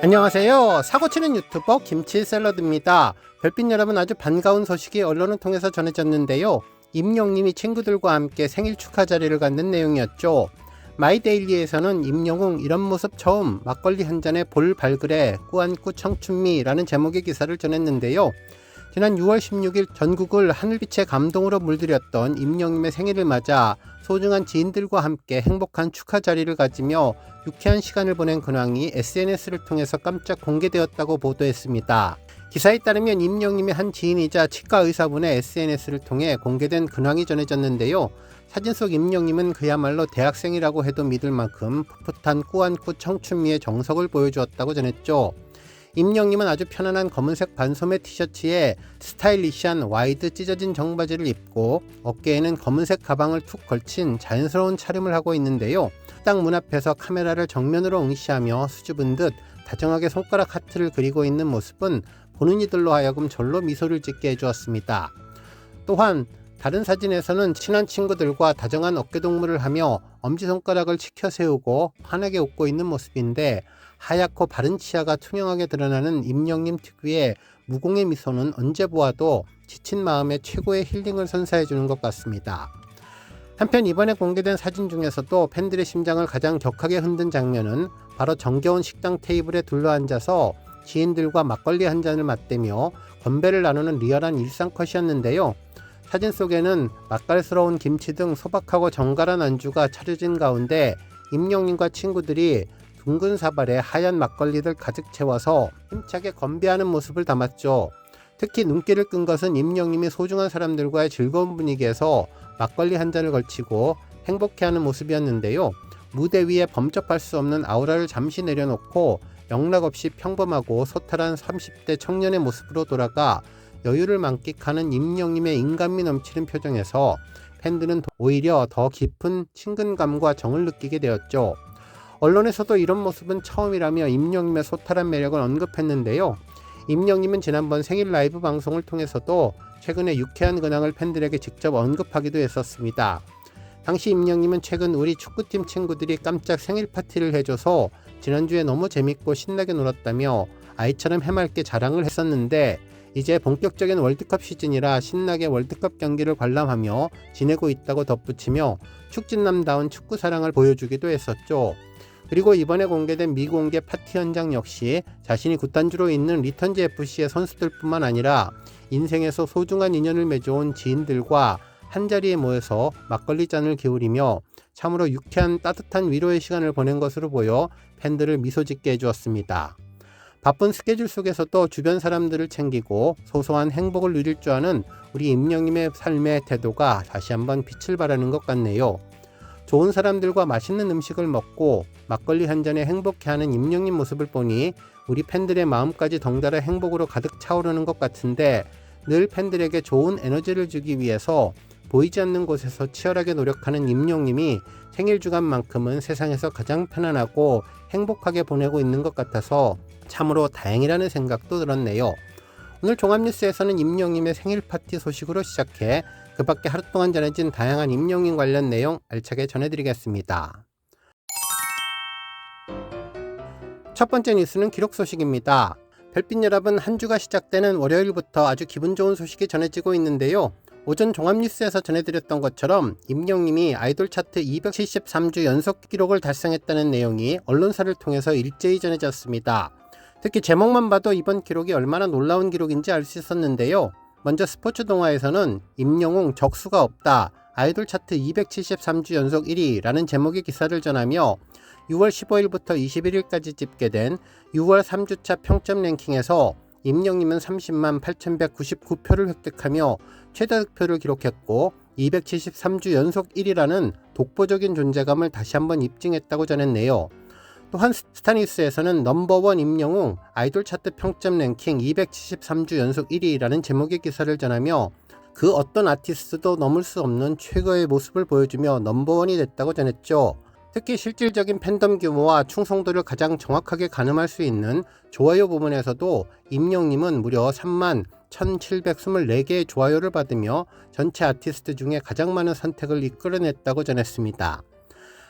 안녕하세요. 사고치는 유튜버 김치샐러드입니다. 별빛 여러분, 아주 반가운 소식이 언론을 통해서 전해졌는데요. 임영웅이 친구들과 함께 생일 축하 자리를 갖는 내용이었죠. 마이데일리에서는 임영웅 이런 모습 처음, 막걸리 한 잔에 볼 발그레 꾸안꾸 청춘미라는 제목의 기사를 전했는데요. 지난 6월 16일 전국을 하늘빛의 감동으로 물들였던 임영웅의 생일을 맞아 소중한 지인들과 함께 행복한 축하 자리를 가지며 유쾌한 시간을 보낸 근황이 SNS를 통해서 깜짝 공개되었다고 보도했습니다. 기사에 따르면 임영웅의 한 지인이자 치과 의사분의 SNS를 통해 공개된 근황이 전해졌는데요. 사진 속 임영웅은 그야말로 대학생이라고 해도 믿을 만큼 풋풋한 꾸안꾸 청춘미의 정석을 보여주었다고 전했죠. 임영웅은 아주 편안한 검은색 반소매 티셔츠에 스타일리시한 와이드 찢어진 정바지를 입고 어깨에는 검은색 가방을 툭 걸친 자연스러운 차림을 하고 있는데요. 식당 문 앞에서 카메라를 정면으로 응시하며 수줍은 듯 다정하게 손가락 하트를 그리고 있는 모습은 보는 이들로 하여금 절로 미소를 짓게 해주었습니다. 또한 다른 사진에서는 친한 친구들과 다정한 어깨동무를 하며 엄지손가락을 치켜 세우고 환하게 웃고 있는 모습인데, 하얗고 바른 치아가 투명하게 드러나는 임영웅 특유의 무공의 미소는 언제 보아도 지친 마음에 최고의 힐링을 선사해주는 것 같습니다. 한편 이번에 공개된 사진 중에서도 팬들의 심장을 가장 격하게 흔든 장면은 바로 정겨운 식당 테이블에 둘러앉아서 지인들과 막걸리 한 잔을 맞대며 건배를 나누는 리얼한 일상 컷이었는데요. 사진 속에는 맛깔스러운 김치 등 소박하고 정갈한 안주가 차려진 가운데 임영웅과 친구들이 둥근 사발에 하얀 막걸리를 가득 채워서 힘차게 건배하는 모습을 담았죠. 특히 눈길을 끈 것은 임영웅이 소중한 사람들과의 즐거운 분위기에서 막걸리 한 잔을 걸치고 행복해하는 모습이었는데요. 무대 위에 범접할 수 없는 아우라를 잠시 내려놓고 영락없이 평범하고 소탈한 30대 청년의 모습으로 돌아가 여유를 만끽하는 임영웅의 인간미 넘치는 표정에서 팬들은 오히려 더 깊은 친근감과 정을 느끼게 되었죠. 언론에서도 이런 모습은 처음이라며 임영웅의 소탈한 매력을 언급했는데요. 임영웅은 지난번 생일 라이브 방송을 통해서도 최근에 유쾌한 근황을 팬들에게 직접 언급하기도 했었습니다. 당시 임영웅은 최근 우리 축구팀 친구들이 깜짝 생일 파티를 해줘서 지난주에 너무 재밌고 신나게 놀았다며 아이처럼 해맑게 자랑을 했었는데, 이제 본격적인 월드컵 시즌이라 신나게 월드컵 경기를 관람하며 지내고 있다고 덧붙이며 축진남다운 축구 사랑을 보여주기도 했었죠. 그리고 이번에 공개된 미공개 파티 현장 역시 자신이 구단주로 있는 리턴즈 FC의 선수들뿐만 아니라 인생에서 소중한 인연을 맺어온 지인들과 한자리에 모여서 막걸리 잔을 기울이며 참으로 유쾌한 따뜻한 위로의 시간을 보낸 것으로 보여 팬들을 미소 짓게 해주었습니다. 바쁜 스케줄 속에서도 주변 사람들을 챙기고 소소한 행복을 누릴 줄 아는 우리 임영웅의 삶의 태도가 다시 한번 빛을 발하는 것 같네요. 좋은 사람들과 맛있는 음식을 먹고 막걸리 한 잔에 행복해하는 임영웅 모습을 보니 우리 팬들의 마음까지 덩달아 행복으로 가득 차오르는 것 같은데, 늘 팬들에게 좋은 에너지를 주기 위해서 보이지 않는 곳에서 치열하게 노력하는 임영웅이 생일 주간만큼은 세상에서 가장 편안하고 행복하게 보내고 있는 것 같아서 참으로 다행이라는 생각도 들었네요. 오늘 종합뉴스에서는 임영웅의 생일 파티 소식으로 시작해 그 밖에 하루 동안 전해진 다양한 임영웅 관련 내용 알차게 전해드리겠습니다. 첫 번째 뉴스는 기록 소식입니다. 별빛 여러분, 한 주가 시작되는 월요일부터 아주 기분 좋은 소식이 전해지고 있는데요. 오전 종합뉴스에서 전해드렸던 것처럼 임영웅이 아이돌 차트 273주 연속 기록을 달성했다는 내용이 언론사를 통해서 일제히 전해졌습니다. 특히 제목만 봐도 이번 기록이 얼마나 놀라운 기록인지 알 수 있었는데요. 먼저 스포츠 동아에서는 임영웅 적수가 없다, 아이돌 차트 273주 연속 1위라는 제목의 기사를 전하며 6월 15일부터 21일까지 집계된 6월 3주차 평점 랭킹에서 임영웅은 30만 8,199표를 획득하며 최다 득표를 기록했고 273주 연속 1위라는 독보적인 존재감을 다시 한번 입증했다고 전했네요. 또한 스타뉴스에서는 넘버원 임영웅 아이돌 차트 평점 랭킹 273주 연속 1위라는 제목의 기사를 전하며 그 어떤 아티스트도 넘을 수 없는 최고의 모습을 보여주며 넘버원이 됐다고 전했죠. 특히 실질적인 팬덤 규모와 충성도를 가장 정확하게 가늠할 수 있는 좋아요 부분에서도 임영웅은 무려 3만 1724개의 좋아요를 받으며 전체 아티스트 중에 가장 많은 선택을 이끌어냈다고 전했습니다.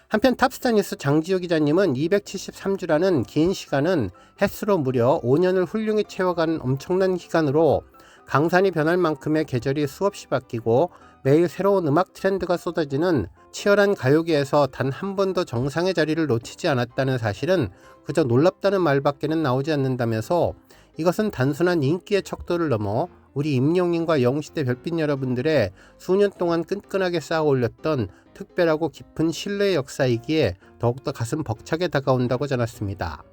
한편 탑스타 뉴스 장지호 기자님은 273주라는 긴 시간은 햇수로 무려 5년을 훌륭히 채워가는 엄청난 기간으로 강산이 변할 만큼의 계절이 수없이 바뀌고 매일 새로운 음악 트렌드가 쏟아지는 치열한 가요계에서 단 한 번도 정상의 자리를 놓치지 않았다는 사실은 그저 놀랍다는 말밖에는 나오지 않는다면서 이것은 단순한 인기의 척도를 넘어 우리 임영님과 영시대 별빛 여러분들의 수년 동안 끈끈하게 쌓아 올렸던 특별하고 깊은 신뢰의 역사이기에 더욱더 가슴 벅차게 다가온다고 전했습니다.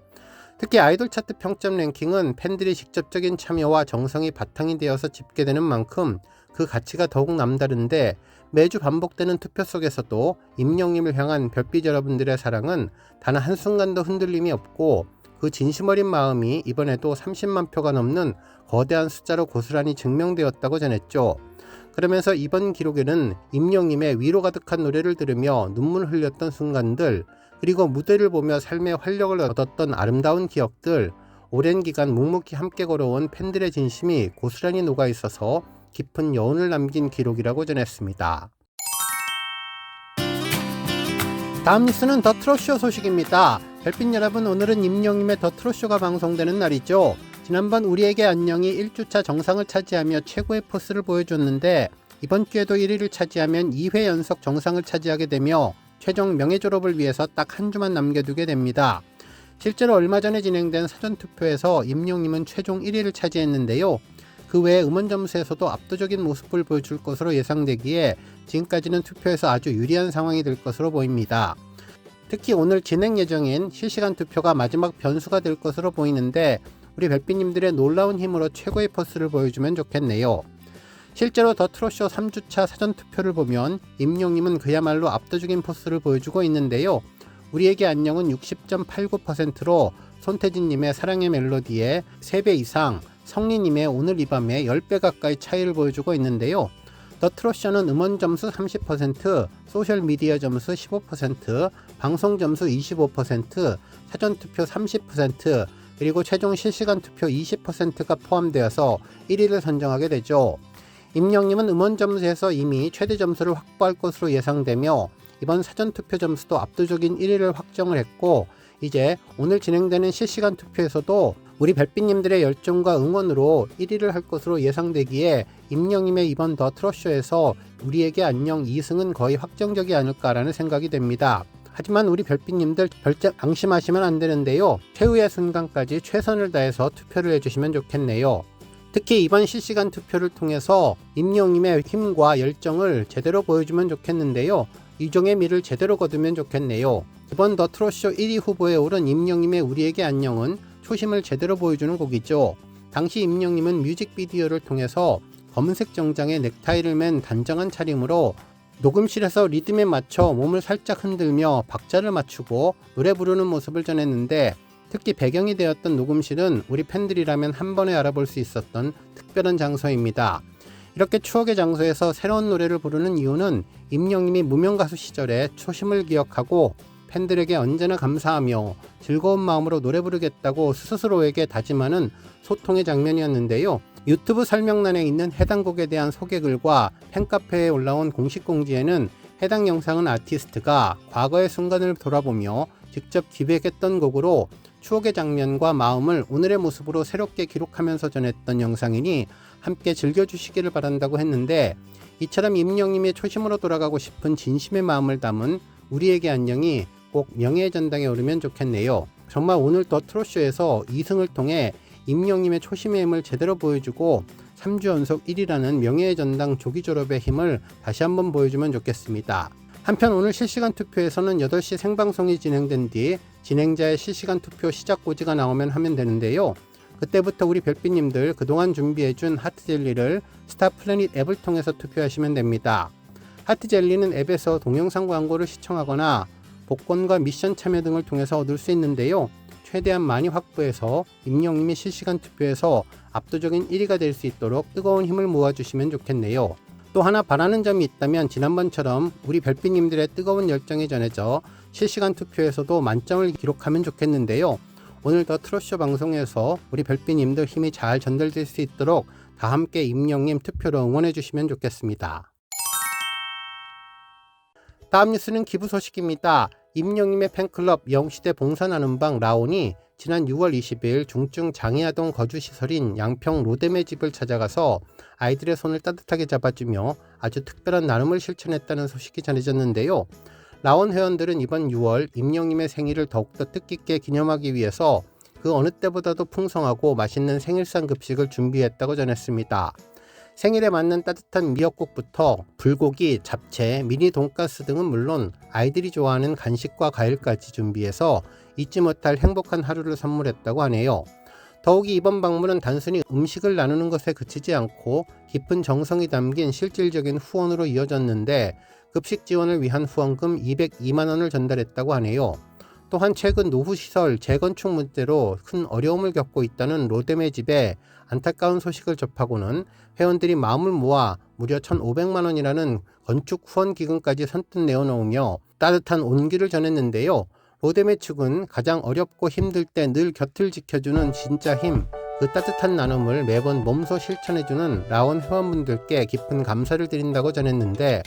특히 아이돌 차트 평점 랭킹은 팬들이 직접적인 참여와 정성이 바탕이 되어서 집계되는 만큼 그 가치가 더욱 남다른데 매주 반복되는 투표 속에서도 임영님을 향한 별빛 여러분들의 사랑은 단 한순간도 흔들림이 없고 그 진심 어린 마음이 이번에도 30만 표가 넘는 거대한 숫자로 고스란히 증명되었다고 전했죠. 그러면서 이번 기록에는 임영님의 위로 가득한 노래를 들으며 눈물 흘렸던 순간들, 그리고 무대를 보며 삶의 활력을 얻었던 아름다운 기억들, 오랜 기간 묵묵히 함께 걸어온 팬들의 진심이 고스란히 녹아있어서 깊은 여운을 남긴 기록이라고 전했습니다. 다음 뉴스는 더 트롯쇼 소식입니다. 별빛 여러분, 오늘은 임영님의 더 트롯쇼가 방송되는 날이죠. 지난번 우리에게 안녕이 1주차 정상을 차지하며 최고의 포스를 보여줬는데 이번 주에도 1위를 차지하면 2회 연속 정상을 차지하게 되며 최종 명예 졸업을 위해서 딱 한 주만 남겨두게 됩니다. 실제로 얼마 전에 진행된 사전투표에서 임영님은 최종 1위를 차지했는데요. 그 외에 음원 점수에서도 압도적인 모습을 보여줄 것으로 예상되기에 지금까지는 투표에서 아주 유리한 상황이 될 것으로 보입니다. 특히 오늘 진행 예정인 실시간 투표가 마지막 변수가 될 것으로 보이는데 우리 별빛님들의 놀라운 힘으로 최고의 포스를 보여주면 좋겠네요. 실제로 더 트롯쇼 3주차 사전투표를 보면 임영님은 그야말로 압도적인 포스를 보여주고 있는데요. 우리에게 안녕은 60.89%로 손태진님의 사랑의 멜로디에 3배 이상, 성리님의 오늘 이 밤에 10배 가까이 차이를 보여주고 있는데요. 더 트롯쇼는 음원 점수 30%, 소셜미디어 점수 15%, 방송 점수 25%, 사전투표 30%, 그리고 최종 실시간 투표 20%가 포함되어서 1위를 선정하게 되죠. 임영님은 음원 점수에서 이미 최대 점수를 확보할 것으로 예상되며 이번 사전투표 점수도 압도적인 1위를 확정을 했고 이제 오늘 진행되는 실시간 투표에서도 우리 별빛님들의 열정과 응원으로 1위를 할 것으로 예상되기에 임영님의 이번 더 트롯쇼에서 우리에게 안녕 2승은 거의 확정적이 아닐까라는 생각이 됩니다. 하지만 우리 별빛님들 별장 방심하시면 안 되는데요. 최후의 순간까지 최선을 다해서 투표를 해주시면 좋겠네요. 특히 이번 실시간 투표를 통해서 임영님의 힘과 열정을 제대로 보여주면 좋겠는데요. 이종의 미를 제대로 거두면 좋겠네요. 이번 더 트롯쇼 1위 후보에 오른 임영님의 우리에게 안녕은 초심을 제대로 보여주는 곡이죠. 당시 임영님은 뮤직비디오를 통해서 검은색 정장에 넥타이를 맨 단정한 차림으로 녹음실에서 리듬에 맞춰 몸을 살짝 흔들며 박자를 맞추고 노래 부르는 모습을 전했는데 특히 배경이 되었던 녹음실은 우리 팬들이라면 한 번에 알아볼 수 있었던 특별한 장소입니다. 이렇게 추억의 장소에서 새로운 노래를 부르는 이유는 임영님이 무명가수 시절에 초심을 기억하고 팬들에게 언제나 감사하며 즐거운 마음으로 노래 부르겠다고 스스로에게 다짐하는 소통의 장면이었는데요. 유튜브 설명란에 있는 해당 곡에 대한 소개글과 팬카페에 올라온 공식 공지에는 해당 영상은 아티스트가 과거의 순간을 돌아보며 직접 기획했던 곡으로 추억의 장면과 마음을 오늘의 모습으로 새롭게 기록하면서 전했던 영상이니 함께 즐겨주시기를 바란다고 했는데 이처럼 임영님의 초심으로 돌아가고 싶은 진심의 마음을 담은 우리에게 안녕이 꼭 명예의 전당에 오르면 좋겠네요. 정말 오늘 더 트롯쇼에서 2승을 통해 임영님의 초심의 힘을 제대로 보여주고 3주 연속 1위라는 명예의 전당 조기 졸업의 힘을 다시 한번 보여주면 좋겠습니다. 한편 오늘 실시간 투표에서는 8시 생방송이 진행된 뒤 진행자의 실시간 투표 시작 고지가 나오면 하면 되는데요. 그때부터 우리 별빛님들 그동안 준비해준 하트젤리를 스타플래닛 앱을 통해서 투표하시면 됩니다. 하트젤리는 앱에서 동영상 광고를 시청하거나 복권과 미션 참여 등을 통해서 얻을 수 있는데요. 최대한 많이 확보해서 임영님이 실시간 투표에서 압도적인 1위가 될 수 있도록 뜨거운 힘을 모아주시면 좋겠네요. 또 하나 바라는 점이 있다면 지난번처럼 우리 별빛님들의 뜨거운 열정이 전해져 실시간 투표에서도 만점을 기록하면 좋겠는데요. 오늘 더 트롯쇼 방송에서 우리 별빛님들 힘이 잘 전달될 수 있도록 다 함께 임영님 투표로 응원해 주시면 좋겠습니다. 다음 뉴스는 기부 소식입니다. 임영님의 팬클럽 영시대 봉사나눔방 라온이 지난 6월 20일 중증 장애아동 거주시설인 양평 로뎀의 집을 찾아가서 아이들의 손을 따뜻하게 잡아주며 아주 특별한 나눔을 실천했다는 소식이 전해졌는데요. 라온 회원들은 이번 6월 임영님의 생일을 더욱더 뜻깊게 기념하기 위해서 그 어느 때보다도 풍성하고 맛있는 생일상 급식을 준비했다고 전했습니다. 생일에 맞는 따뜻한 미역국부터 불고기, 잡채, 미니 돈가스 등은 물론 아이들이 좋아하는 간식과 과일까지 준비해서 잊지 못할 행복한 하루를 선물했다고 하네요. 더욱이 이번 방문은 단순히 음식을 나누는 것에 그치지 않고 깊은 정성이 담긴 실질적인 후원으로 이어졌는데 급식 지원을 위한 후원금 202만 원을 전달했다고 하네요. 또한 최근 노후시설 재건축 문제로 큰 어려움을 겪고 있다는 로뎀의 집에 안타까운 소식을 접하고는 회원들이 마음을 모아 무려 1,500만 원이라는 건축 후원 기금까지 선뜻 내어놓으며 따뜻한 온기를 전했는데요. 로뎀의 측은 가장 어렵고 힘들 때 늘 곁을 지켜주는 진짜 힘, 그 따뜻한 나눔을 매번 몸소 실천해주는 라온 회원분들께 깊은 감사를 드린다고 전했는데,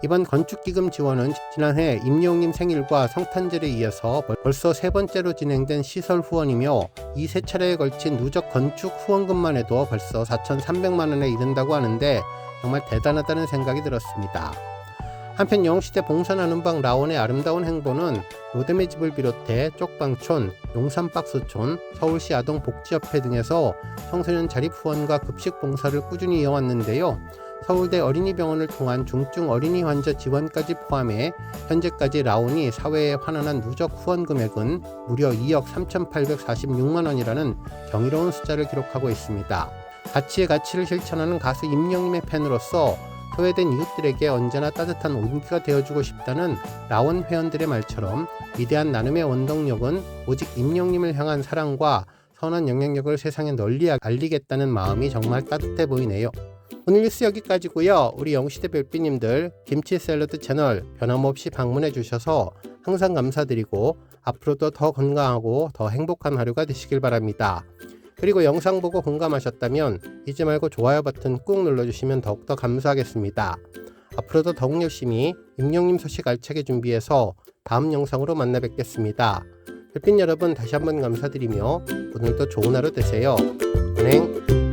이번 건축기금 지원은 지난해 임영님 생일과 성탄절에 이어서 벌써 세 번째로 진행된 시설 후원이며 이 세 차례에 걸친 누적 건축 후원금만 해도 벌써 4,300만 원에 이른다고 하는데 정말 대단하다는 생각이 들었습니다. 한편 영시대 봉사나눔방 라온의 아름다운 행보는 로뎀의 집을 비롯해 쪽방촌, 용산박스촌, 서울시 아동복지협회 등에서 청소년 자립 후원과 급식 봉사를 꾸준히 이어왔는데요. 서울대 어린이병원을 통한 중증 어린이 환자 지원까지 포함해 현재까지 라온이 사회에 환원한 누적 후원 금액은 무려 2억 3,846만 원이라는 경이로운 숫자를 기록하고 있습니다. 가치의 가치를 실천하는 가수 임영님의 팬으로서 소외된 이웃들에게 언제나 따뜻한 온기가 되어주고 싶다는 라온 회원들의 말처럼 위대한 나눔의 원동력은 오직 임영님을 향한 사랑과 선한 영향력을 세상에 널리 알리겠다는 마음이 정말 따뜻해 보이네요. 오늘 뉴스 여기까지고요. 우리 영시대 별빛님들 김치 샐러드 채널 변함없이 방문해 주셔서 항상 감사드리고 앞으로도 더 건강하고 더 행복한 하루가 되시길 바랍니다. 그리고 영상 보고 공감하셨다면 잊지 말고 좋아요 버튼 꾹 눌러주시면 더욱더 감사하겠습니다. 앞으로도 더욱 열심히 임영님 소식 알차게 준비해서 다음 영상으로 만나 뵙겠습니다. 별빛 여러분 다시 한번 감사드리며 오늘도 좋은 하루 되세요. 은행